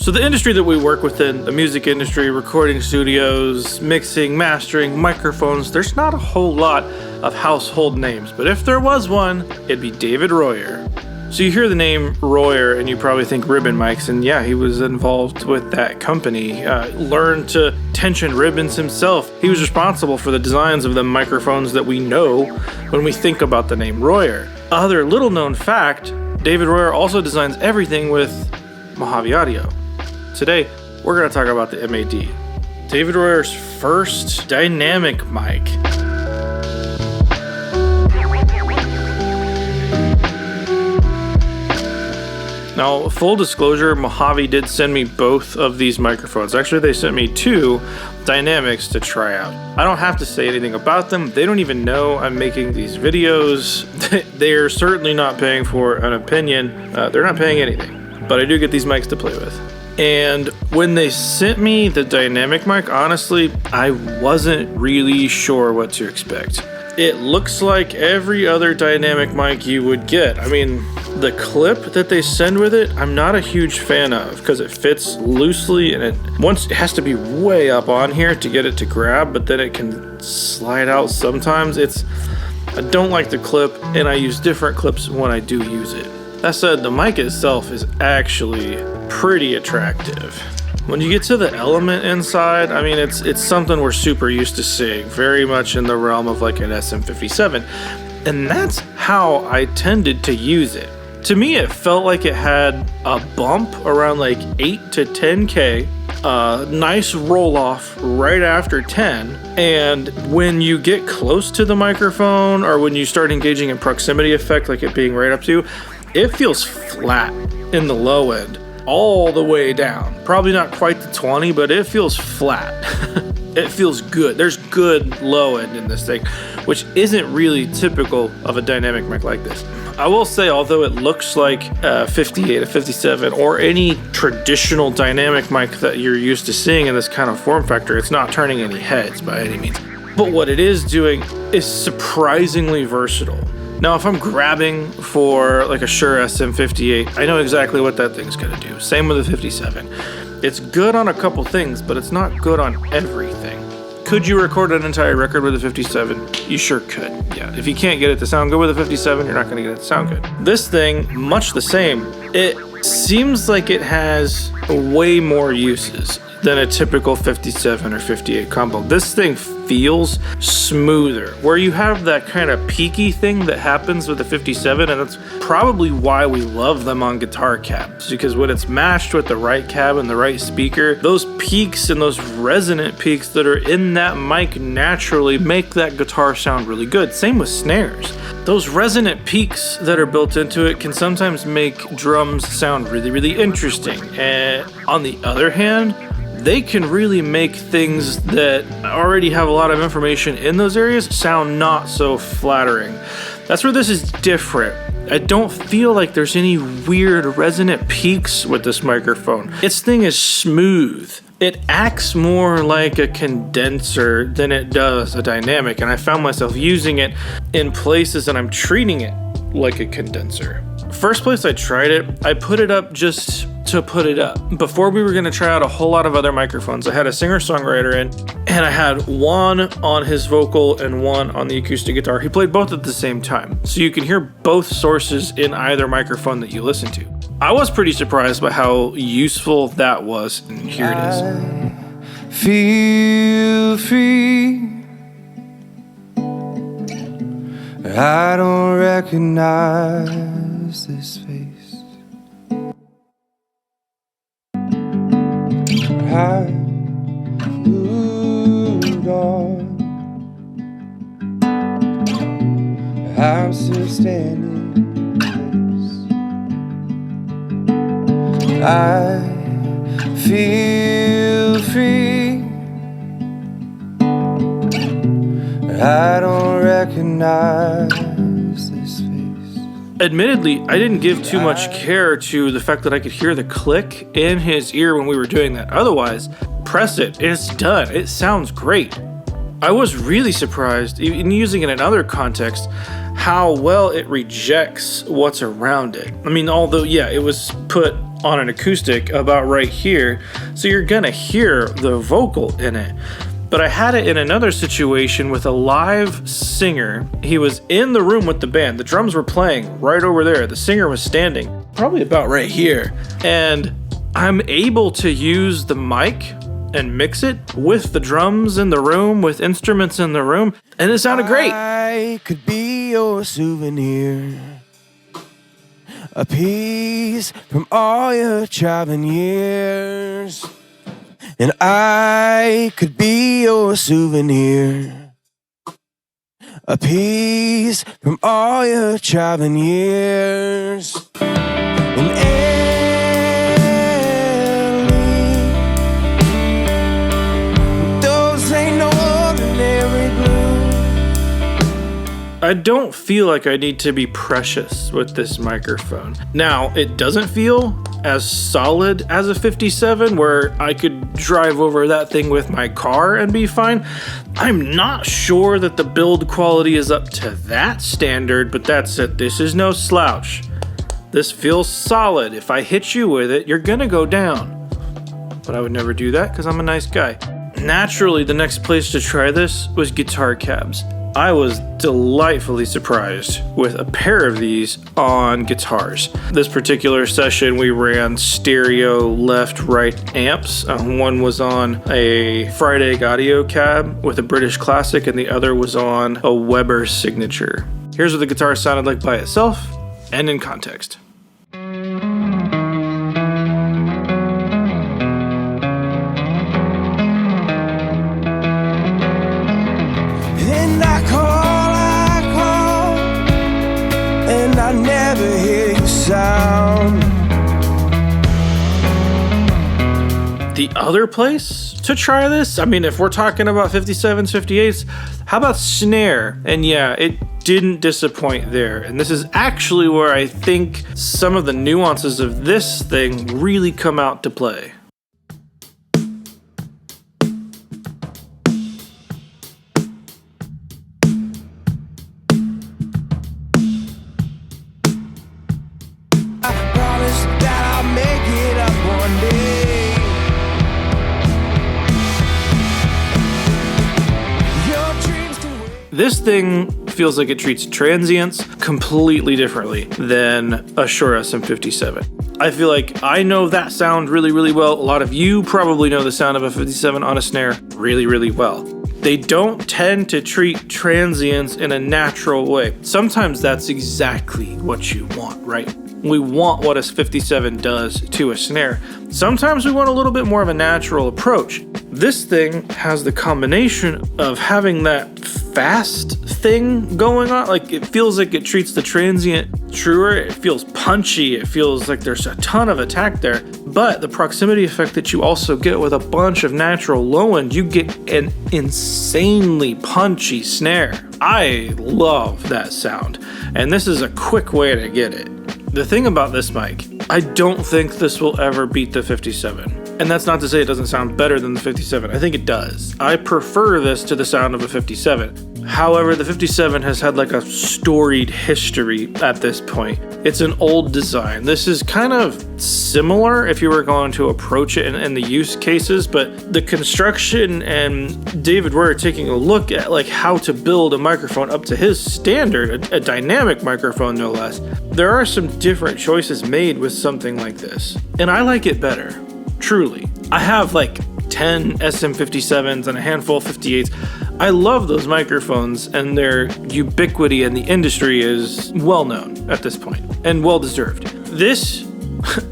So the industry that we work within, the music industry, recording studios, mixing, mastering, microphones, there's not a whole lot of household names, but if there was one, it'd be David Royer. So you hear the name Royer and you probably think ribbon mics, and yeah, he was involved with that company. Learned to tension ribbons himself. He was responsible for the designs of the microphones that we know when we think about the name Royer. Other little known fact, David Royer also designs everything with Mojave Audio. Today, we're going to talk about the MAD, David Royer's first dynamic mic. Now, full disclosure, Mojave did send me both of these microphones. Actually, they sent me 2 dynamics to try out. I don't have to say anything about them. They don't even know I'm making these videos. They're certainly not paying for an opinion. They're not paying anything, but I do get these mics to play with. And when they sent me the dynamic mic, honestly, I wasn't really sure what to expect. It looks like every other dynamic mic you would get. I mean, the clip that they send with it, I'm not a huge fan of because it fits loosely and it has to be way up on here to get it to grab, but then it can slide out sometimes. I don't like the clip, and I use different clips when I do use it. That said, the mic itself is actually pretty attractive. When you get to the element inside, I mean, it's something we're super used to seeing, very much in the realm of like an SM57. And that's how I tended to use it. To me, it felt like it had a bump around like 8 to 10K, nice roll off right after 10. And when you get close to the microphone or when you start engaging in proximity effect, like it being right up to you, it feels flat in the low end. All the way down. Probably not quite the 20, but it feels flat. It feels good. There's good low end in this thing, which isn't really typical of a dynamic mic like this. I will say, although it looks like a 58, a 57, or any traditional dynamic mic that you're used to seeing in this kind of form factor, it's not turning any heads by any means. But what it is doing is surprisingly versatile. Now, if I'm grabbing for like a Shure SM58, I know exactly what that thing's gonna do. Same with the 57. It's good on a couple things, but it's not good on everything. Could you record an entire record with a 57? You sure could, yeah. If you can't get it to sound good with a 57, you're not gonna get it to sound good. This thing, much the same. It seems like it has way more uses than a typical 57 or 58 combo. This thing feels smoother, where you have that kind of peaky thing that happens with the 57, and that's probably why we love them on guitar cabs, because when it's matched with the right cab and the right speaker, those peaks and those resonant peaks that are in that mic naturally make that guitar sound really good. Same with snares. Those resonant peaks that are built into it can sometimes make drums sound really, really interesting. And on the other hand, they can really make things that already have a lot of information in those areas sound not so flattering. That's where this is different. I don't feel like there's any weird resonant peaks with this microphone. This thing is smooth. It acts more like a condenser than it does a dynamic, and I found myself using it in places and I'm treating it like a condenser. First place I tried it, I put it up just to put it up. Before we were going to try out a whole lot of other microphones, I had a singer-songwriter in, and I had one on his vocal and one on the acoustic guitar. He played both at the same time, so you can hear both sources in either microphone that you listen to. I was pretty surprised by how useful that was, and here it is. I feel free. I don't recognize this face. I moved on. I'm still standing in place. I feel free. I don't recognize this face. Admittedly, I didn't give too much care to the fact that I could hear the click in his ear when we were doing that. Otherwise, press it, it's done. It sounds great. I was really surprised, in using it in other contexts, how well it rejects what's around it. I mean, although, yeah, it was put on an acoustic about right here, so you're gonna hear the vocal in it. But I had it in another situation with a live singer. He was in the room with the band. The drums were playing right over there. The singer was standing probably about right here. And I'm able to use the mic and mix it with the drums in the room, with instruments in the room, and it sounded great. I could be your souvenir, a piece from all your traveling years. And I could be your souvenir, a piece from all your traveling years. And Ellie, those ain't no ordinary blues. I don't feel like I need to be precious with this microphone. Now, it doesn't feel as solid as a 57 where I could drive over that thing with my car and be fine. I'm not sure that the build quality is up to that standard, but that's it. This is no slouch. This feels solid. If I hit you with it, you're gonna go down. But I would never do that because I'm a nice guy. Naturally, the next place to try this was guitar cabs. I was delightfully surprised with a pair of these on guitars. This particular session, we ran stereo left-right amps. One was on a Fried Egg Audio cab with a British Classic, and the other was on a Weber Signature. Here's what the guitar sounded like by itself and in context. And I call, and I never hear you sound. The other place to try this, I mean, if we're talking about 57s, 58s, how about snare? And yeah, it didn't disappoint there. And this is actually where I think some of the nuances of this thing really come out to play. This thing feels like it treats transients completely differently than a Shure SM57. I feel like I know that sound really, really well. A lot of you probably know the sound of a 57 on a snare really, really well. They don't tend to treat transients in a natural way. Sometimes that's exactly what you want, right? We want what a 57 does to a snare. Sometimes we want a little bit more of a natural approach. This thing has the combination of having that fast thing going on. Like, it feels like it treats the transient truer. It feels punchy. It feels like there's a ton of attack there. But the proximity effect that you also get with a bunch of natural low end, you get an insanely punchy snare. I love that sound. And this is a quick way to get it. The thing about this mic, I don't think this will ever beat the 57. And that's not to say it doesn't sound better than the 57. I think it does. I prefer this to the sound of a 57. However, the 57 has had like a storied history at this point. It's an old design. This is kind of similar if you were going to approach it in the use cases, but the construction and David were taking a look at like how to build a microphone up to his standard, a dynamic microphone no less. There are some different choices made with something like this, and I like it better. Truly. I have like 10 SM57s and a handful of 58s. I love those microphones, and their ubiquity in the industry is well known at this point and well deserved. This,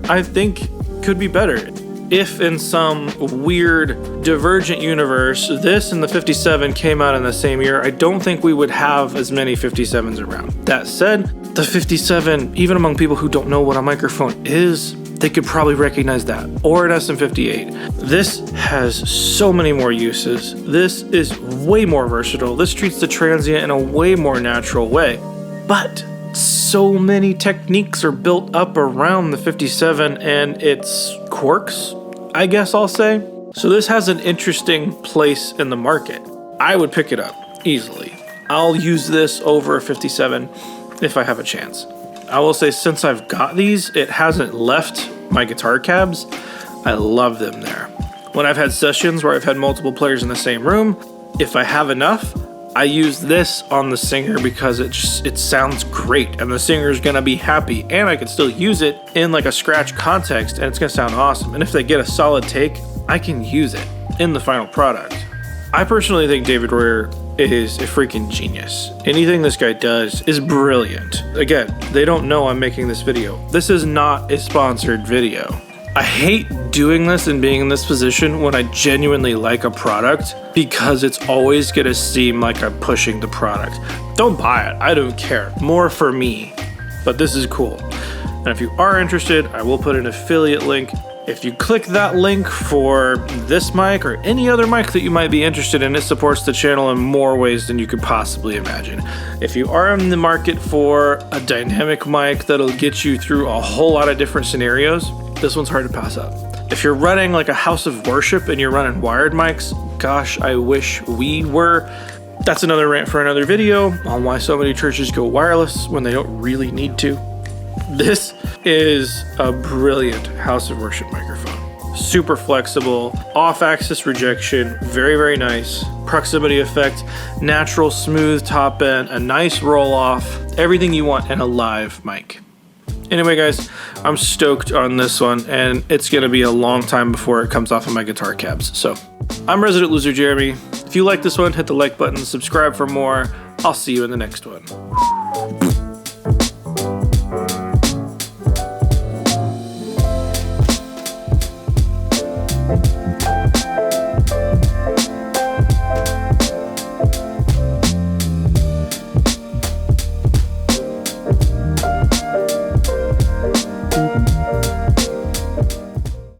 I think, could be better. If in some weird divergent universe, this and the 57 came out in the same year, I don't think we would have as many 57s around. That said, the 57, even among people who don't know what a microphone is, they could probably recognize that, or an SM58. This has so many more uses. This is way more versatile. This treats the transient in a way more natural way. But so many techniques are built up around the 57 and its quirks, I guess I'll say. So this has an interesting place in the market. I would pick it up easily. I'll use this over a 57 if I have a chance. I will say, since I've got these, it hasn't left my guitar cabs, I love them there. When I've had sessions where I've had multiple players in the same room, if I have enough, I use this on the singer because it sounds great and the singer's gonna be happy, and I can still use it in like a scratch context and it's gonna sound awesome. And if they get a solid take, I can use it in the final product. I personally think David Royer is a freaking genius. Anything this guy does is brilliant. Again, they don't know I'm making this video. This is not a sponsored video. I hate doing this and being in this position when I genuinely like a product, because it's always gonna seem like I'm pushing the product. Don't buy it, I don't care. More for me. But this is cool. And if you are interested, I will put an affiliate link. If you click that link for this mic or any other mic that you might be interested in, it supports the channel in more ways than you could possibly imagine. If you are in the market for a dynamic mic that'll get you through a whole lot of different scenarios, this one's hard to pass up. If you're running like a house of worship and you're running wired mics, gosh, I wish we were. That's another rant for another video on why so many churches go wireless when they don't really need to. This is a brilliant house of worship microphone. Super flexible, off-axis rejection, very, very nice. Proximity effect, natural smooth top end, a nice roll off, everything you want in a live mic. Anyway, guys, I'm stoked on this one, and it's gonna be a long time before it comes off of my guitar cabs. So, I'm Resident Loser Jeremy. If you like this one, hit the like button, subscribe for more. I'll see you in the next one.